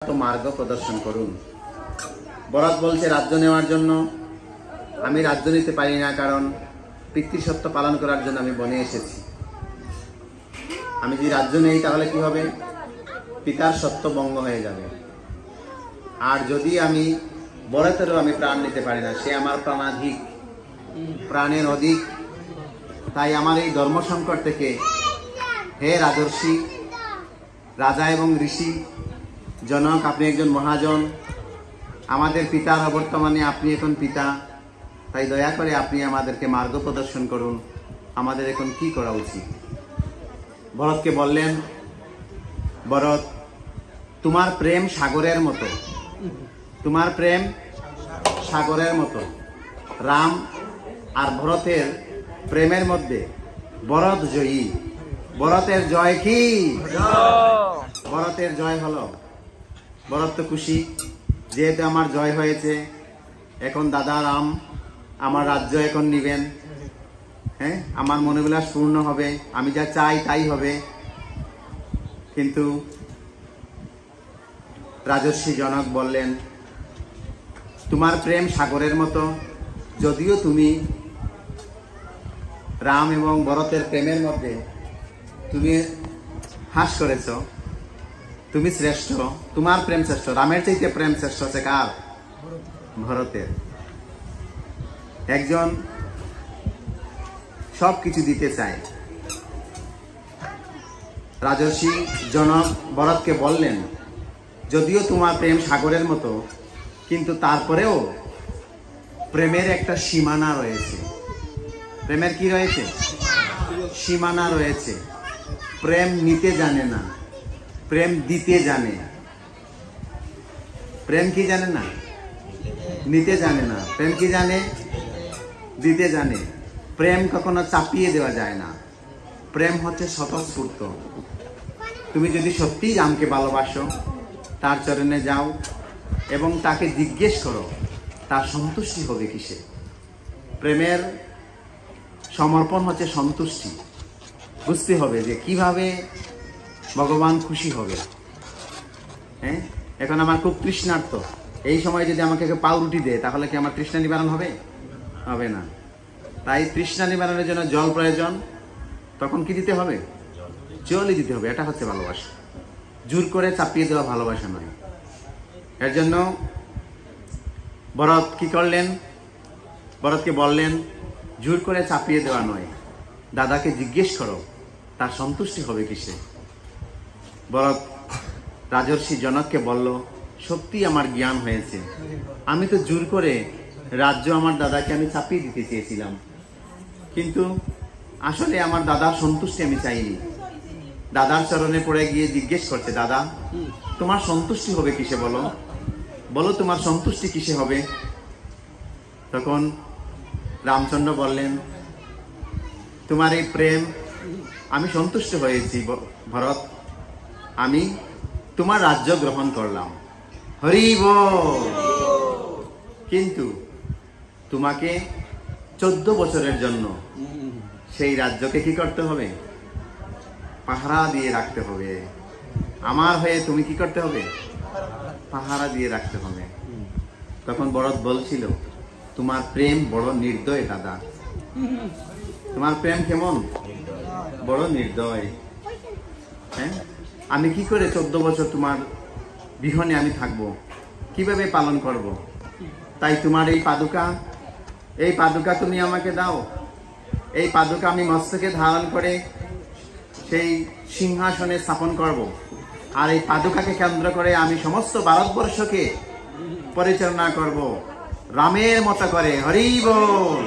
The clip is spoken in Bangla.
তো মার্গ প্রদর্শন করুন। ভরত বলছে রাজ্য নেওয়ার জন্য। আমি রাজ্য নিতে পারি না, কারণ পিতৃসত্য পালন করার জন্য আমি বনে এসেছি। আমি যদি রাজ্য নেই তাহলে কি হবে? পিতার সত্য ভঙ্গ হয়ে যাবে। আর যদি আমি ভরতেরও আমি প্রাণ নিতে পারি না, সে আমার প্রাণাধিক, প্রাণের অধিক। তাই আমার এই ধর্ম সংকট থেকে হে রাজর্ষি, রাজা এবং ঋষি জনক, আপনি একজন মহাজন, আমাদের পিতার অবর্তমানে আপনি এখন পিতা। তাই দয়া করে আপনি আমাদেরকে মার্গ প্রদর্শন করুন, আমাদের এখন কি করা উচিত। ভরতকে বললেন, ভরত, তোমার প্রেম সাগরের মতো, তোমার প্রেম সাগরের মতো। রাম আর ভরতের প্রেমের মধ্যে ভরত জয়ী। ভরতের জয় কি? ভরতের জয় হলো। ভরত তো খুশি, যেহেতু আমার জয় হয়েছে, এখন দাদা রাম আমার রাজ্য এখন নিবেন। হ্যাঁ, আমার মনোবিলাস পূর্ণ হবে, আমি যা চাই তাই হবে। কিন্তু রাজর্ষি জনক বললেন, তোমার প্রেম সাগরের মতো, যদিও তুমি রাম এবং ভরতের প্রেমের মধ্যে তুমি হাস করেছ, তুমি শ্রেষ্ঠ, তোমার প্রেম শ্রেষ্ঠ। রামের চাইতে প্রেম শ্রেষ্ঠ আছে কার? ভরতের। একজন সবকিছু দিতে চায়। রাজর্ষি জনক ভরতকে বললেন, যদিও তোমার প্রেম সাগরের মতো, কিন্তু তারপরেও প্রেমের একটা সীমানা রয়েছে। প্রেমের কি রয়েছে? সীমানা রয়েছে। প্রেম নিতে জানে না, প্রেম দিতে জানে। প্রেম কি জানে না? নিতে জানে না। প্রেম কি জানে? দিতে জানে। প্রেম কখনো চাপিয়ে দেওয়া যায় না। প্রেম হচ্ছে স্বতঃস্ফূর্ত। তুমি যদি সত্যিই রামকে ভালোবাসো, তার চরণে যাও এবং তাকে জিজ্ঞেস করো তার সন্তুষ্টি হবে কিসে। প্রেমের সমর্পণ হচ্ছে সন্তুষ্টি। বুঝতে হবে যে কিভাবে ভগবান খুশি হবে। হ্যাঁ, এখন আমার খুব তৃষ্ণার্ত, এই সময় যদি আমাকে কেউ পাউরুটি দেয়, তাহলে কি আমার তৃষ্ণা নিবারণ হবে? হবে না। তাই তৃষ্ণা নিবারণের জন্য জল প্রয়োজন। তখন কি দিতে হবে? জলই দিতে হবে। এটা হচ্ছে ভালোবাসা। জোর করে চাপিয়ে দেওয়া ভালোবাসা নয়। এর জন্য ভরত কি করলেন? ভরতকে বললেন, জোর করে চাপিয়ে দেওয়া নয়, দাদাকে জিজ্ঞেস করো তার সন্তুষ্টি হবে কিসে। ভরত রাজর্ষি জনককে বলল, সত্যি আমার জ্ঞান হয়েছে। আমি তো জোর করে রাজ্য আমার দাদাকে আমি চাপিয়ে দিতে চেয়েছিলাম, কিন্তু আসলে আমার দাদার সন্তুষ্টি আমি চাইনি। দাদার চরণে পড়ে গিয়ে জিজ্ঞেস করছে, দাদা তোমার সন্তুষ্টি হবে কিসে? বলো, বলো তোমার সন্তুষ্টি কিসে হবে? তখন রামচন্দ্র বললেন, তোমার এই প্রেম আমি সন্তুষ্ট হয়েছি ভরত, আমি তোমার রাজ্য গ্রহণ করলাম। হরি বল। কিন্তু তোমাকে 14 বছরের জন্য সেই রাজ্যকে কি করতে হবে? পাহারা দিয়ে রাখতে হবে। আমার হয়ে তুমি কি করতে হবে? পাহারা দিয়ে রাখতে হবে। তখন ভরত বলছিল, তোমার প্রেম বড় নির্দয় দাদা। তোমার প্রেম কেমন? বড় নির্দয়। হ্যাঁ, আমি কি করে 14 বছর তোমার বিহনে আমি থাকবো? কিভাবে পালন করব? তাই তোমার এই পাদুকা তুমি আমাকে দাও। এই পাদুকা আমি মস্তকে ধারণ করে সেই সিংহাসনে স্থাপন করব। আর এই পাদুকাকে কেন্দ্র করে আমি সমস্ত ভারতবর্ষকে পরিচালনা করব রামের মতো করে। হরি বল।